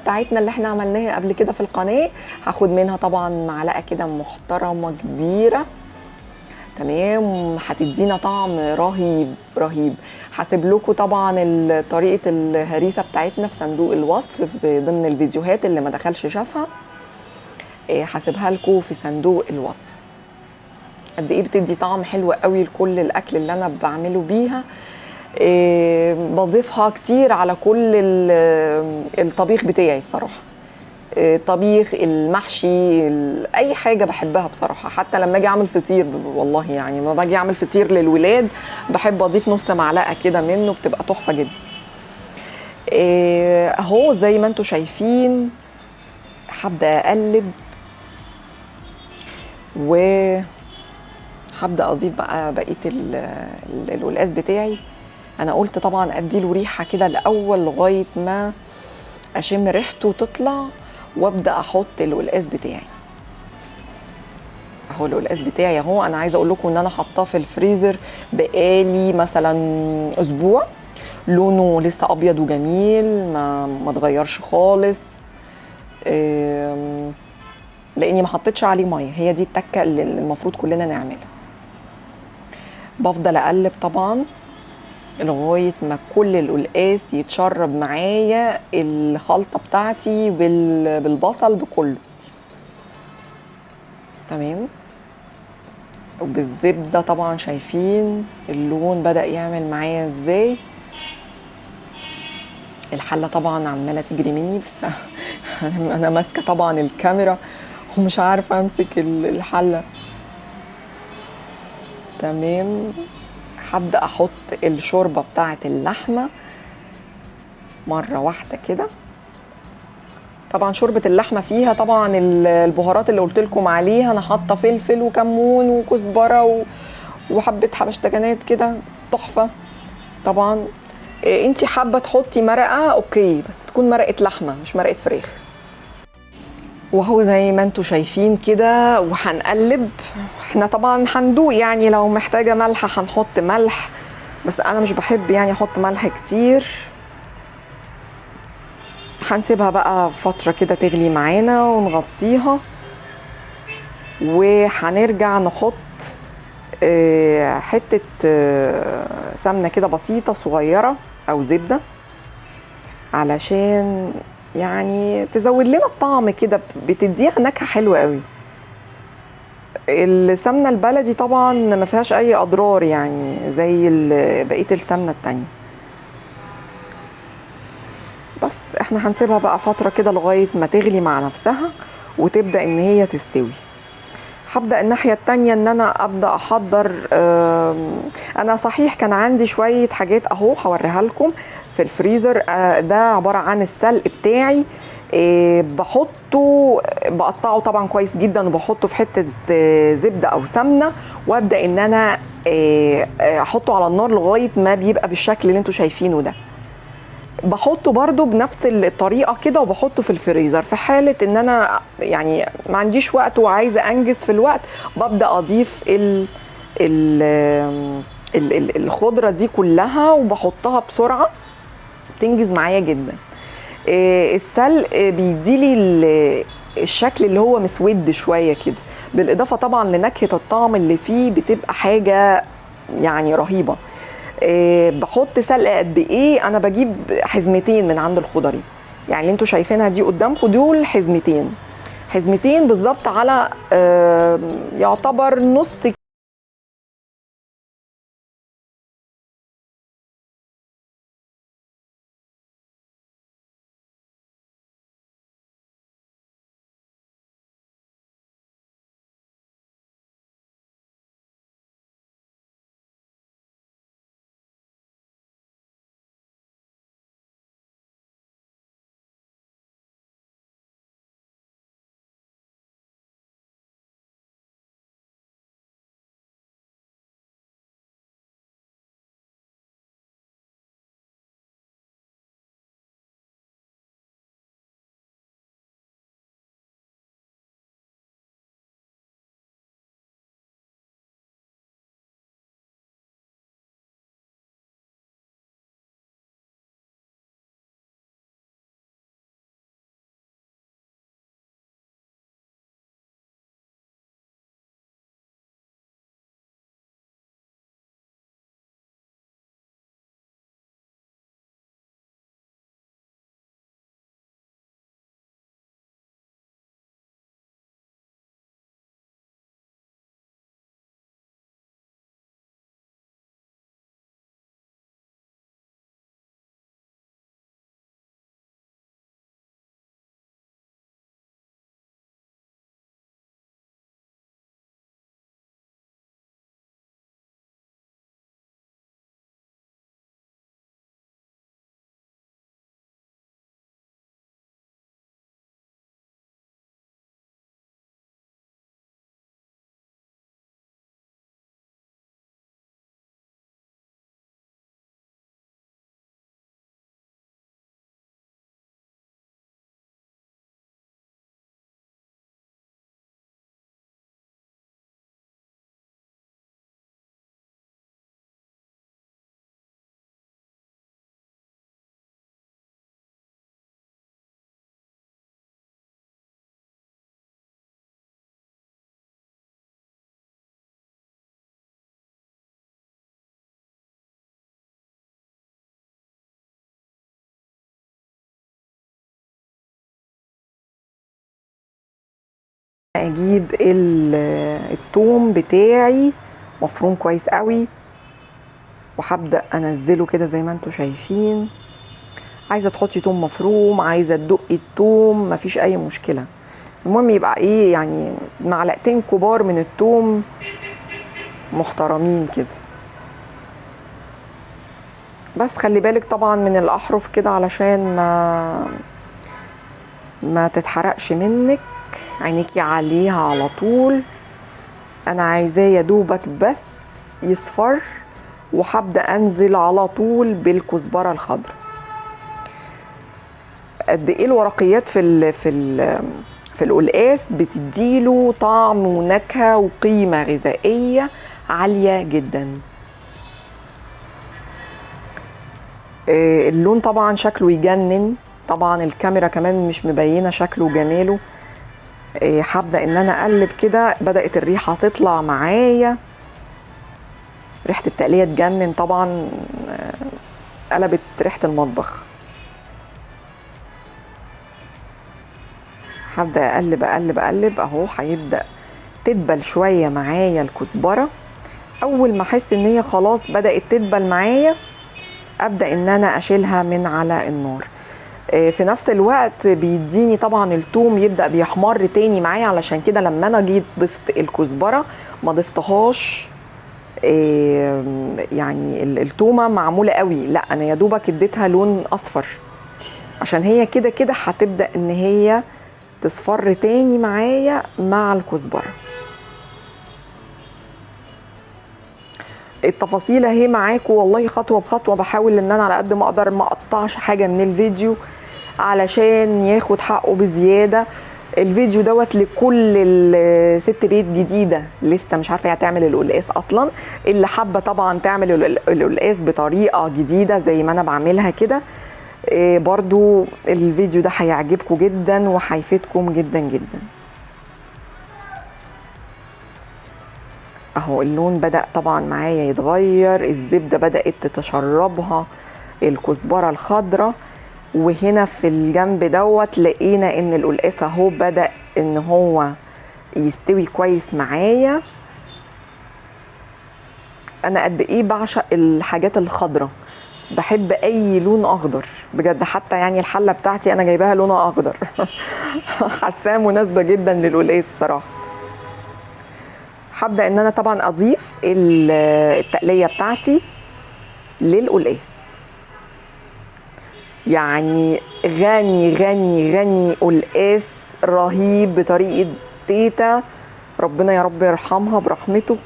بتاعتنا اللي احنا عملناها قبل كده في القناه. هاخد منها طبعا معلقه كده محترمه كبيره. تمام، هتدينا طعم رهيب رهيب. هسيب لكم طبعا طريقه الهريسه بتاعتنا في صندوق الوصف في ضمن الفيديوهات اللي ما دخلش شافها. هسيبها لكم في صندوق الوصف. قد ايه بتدي طعم حلو قوي لكل الاكل اللي انا بعمله بيها. بضيفها كتير على كل الطبيخ بتاعي الصراحه. طبيخ المحشي اي حاجه بحبها بصراحه. حتى لما اجي اعمل فطير، والله يعني ما باجي اعمل فطير للولاد بحب اضيف نص معلقه كده منه، بتبقى تحفه جدا. اهو زي ما انتم شايفين هبدا اقلب، وهبدا اضيف بقى بقيه القلقاس بتاعي. انا قلت طبعا ادي له ريحه كده الاول لغايه ما اشم ريحته تطلع، وابدا احط القلقاس بتاعي. اهو القلقاس بتاعي اهو. انا عايزه اقول لكم ان انا حاطاه في الفريزر بقالي مثلا اسبوع. لونه لسه ابيض وجميل، ما اتغيرش خالص. لاني ما حطيتش عليه ميه. هي دي التكه اللي المفروض كلنا نعملها. بفضل اقلب طبعا لغايه ما كل القلقاس يتشرب معايا الخلطه بتاعتي بالبصل بكله. تمام. وبالزبده طبعا شايفين اللون بدأ يعمل معايا ازاي. الحله طبعا عماله تجري مني بس انا ماسكه طبعا الكاميرا ومش عارفه امسك الحله. تمام. هبدأ احط الشوربه بتاعه اللحمه مره واحده كده. طبعا شوربه اللحمه فيها طبعا البهارات اللي قلت لكم عليها. انا حاطه فلفل وكمون وكزبره وحبه حبشتكنات كده تحفه. طبعا انتي حابه تحطي مرقه اوكي، بس تكون مرقه لحمه مش مرقه فراخ. وهو زي ما انتوا شايفين كده وهنقلب. احنا طبعا هندوق يعني لو محتاجه ملح هنحط ملح، بس انا مش بحب يعني احط ملح كتير. هنسيبها بقى فتره كده تغلي معانا ونغطيها، وهنرجع نحط حته سمنه كده بسيطه صغيره او زبده، علشان يعني تزود لنا الطعم كده، بتديها نكهه حلوه قوي. السمنه البلدي طبعا ما فيهاش اي اضرار يعني زي بقيه السمنه التانية. بس احنا هنسيبها بقى فتره كده لغايه ما تغلي مع نفسها وتبدا ان هي تستوي. هبدا الناحيه التانية ان انا ابدا احضر. انا صحيح كان عندي شويه حاجات اهو هوريها لكم في الفريزر. ده عباره عن السلق بتاعي. بحطه بقطعه طبعا كويس جدا وبحطه في حته زبده او سمنه، وابدا ان انا احطه على النار لغايه ما بيبقى بالشكل اللي انتوا شايفينه ده. بحطه برضو بنفس الطريقه كده وبحطه في الفريزر. في حاله ان انا يعني ما عنديش وقت وعايزه انجز في الوقت، ببدا اضيف الخضره دي كلها وبحطها بسرعه، بتنجز معايا جدا. السلق بيديلي الشكل اللي هو مسود شويه كده، بالاضافه طبعا لنكهه الطعم اللي فيه بتبقى حاجه يعني رهيبه. بحط سلق قد ايه؟ انا بجيب حزمتين من عند الخضري، يعني اللي انتوا شايفينها دي قدامكم دول حزمتين. حزمتين بالظبط على يعتبر نص اجيب التوم بتاعي مفروم كويس قوي، وهبدأ انزله كده زي ما انتوا شايفين. عايزه تحطي توم مفروم، عايزه تدقي التوم، مفيش اي مشكله. المهم يبقى ايه يعني معلقتين كبار من التوم محترمين كده. بس خلي بالك طبعا من الاحرف كده علشان ما تتحرقش منك، عينيكي عليها على طول. انا عايزاه يا دوبك بس يصفر، وهبدا انزل على طول بالكزبره الخضراء. قد ايه الورقيات في القلقاس بتديله طعم ونكهه وقيمه غذائيه عاليه جدا. اللون طبعا شكله يجنن، طبعا الكاميرا كمان مش مبينه شكله وجماله. هبدا ان انا اقلب كده، بدات الريحه تطلع معايا، ريحه التقليه تجنن طبعا، قلبت ريحه المطبخ. هبدا اقلب اقلب اقلب اهو، هيبدا تدبل شويه معايا الكزبره. اول ما احس ان هي خلاص بدات تدبل معايا، ابدا ان انا اشيلها من على النار. في نفس الوقت بيديني طبعا التوم يبدا بيحمر تاني معايا، علشان كده لما انا جيت ضفت الكزبره ما ضفتهاش يعني التومه معموله قوي، لا انا يا دوبك اديتها لون اصفر، عشان هي كده كده هتبدا ان هي تصفر تاني معايا مع الكزبره. التفاصيل اهي معاكم والله خطوه بخطوه، بحاول ان انا على قد ما اقدر ما اقطعش حاجه من الفيديو علشان ياخد حقه بزياده. الفيديو دوت لكل ست بيت جديده لسه مش عارفه هتعمل القلقاس اصلا، اللي حابه طبعا تعمل القلقاس بطريقه جديده زي ما انا بعملها كده. برضو الفيديو ده هيعجبكم جدا وهيفيدكم جدا جدا. اهو اللون بدأ طبعا معايا يتغير، الزبدة بدأت تتشربها الكزبرة الخضراء. وهنا في الجنب دوت لقينا ان القلقاس اهو بدأ ان هو يستوي كويس معايا. انا قد ايه بعشق الحاجات الخضراء، بحب اي لون اخضر بجد، حتى يعني الحلة بتاعتي انا جايباها لونها اخضر حاساها مناسبة جدا للقلقاس الصراحة. هبدأ ان انا طبعا اضيف التقلية بتاعتي للقلقاس. يعني غني غني غني قلقاس رهيب بطريقة تيتا، ربنا يا رب يرحمها برحمته.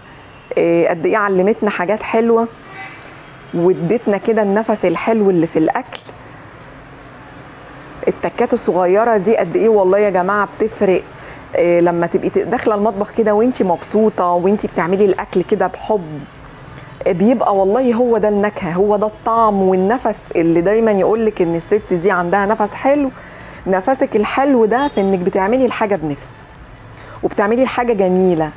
قد ايه علمتنا حاجات حلوة وادتنا كده النفس الحلو اللي في الاكل. التكات الصغيرة دي قد ايه والله يا جماعة بتفرق. لما تبقي داخله المطبخ كده وانتي مبسوطه وانتي بتعملي الاكل كده بحب، بيبقى والله هو ده النكهه، هو ده الطعم والنفس اللي دايما يقولك ان الست دي عندها نفس حلو. نفسك الحلو ده في انك بتعملي الحاجه بنفس وبتعملي الحاجه جميله.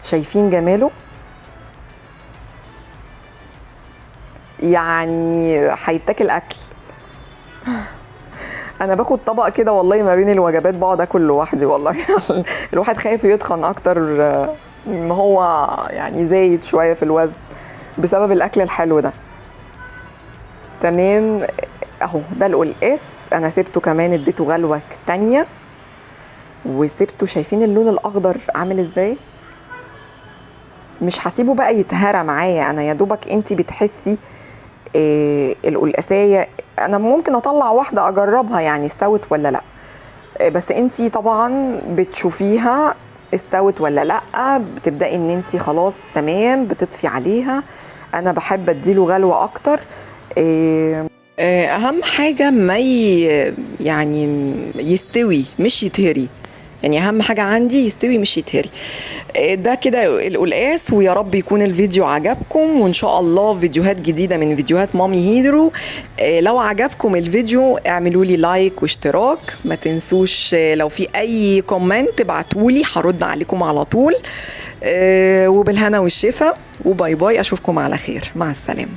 شايفين جماله؟ يعني هيتاكل اكل. انا باخد طبق كده والله ما بين الوجبات، بقعد اكل لوحدي والله الواحد خايف يتخن اكتر، ما هو يعني زايد شويه في الوزن بسبب الاكل الحلو ده. تمام اهو ده القلقاس، انا سبته كمان اديته غلوه تانية وسبته. شايفين اللون الاخضر عامل ازاي؟ مش هسيبه بقى يتهرى معايا، انا يا دوبك انتي بتحسي القلقاسيه. انا ممكن اطلع واحده اجربها يعني استوت ولا لا، بس انتي طبعا بتشوفيها استوت ولا لا، بتبدأي ان انتي خلاص تمام بتطفي عليها. انا بحب اديله غلوة اكتر. اهم حاجة ما يعني يستوي مش يتهري، يعني اهم حاجة عندي يستوي مش يتهري. ده كده القلقاس، ويا رب يكون الفيديو عجبكم، وان شاء الله فيديوهات جديدة من فيديوهات مامي هيدرو. لو عجبكم الفيديو اعملوا لي لايك واشتراك، ما تنسوش لو في اي كومنت ابعتولي هرد عليكم على طول. وبالهنا والشفا، وباي باي، اشوفكم على خير، مع السلامة.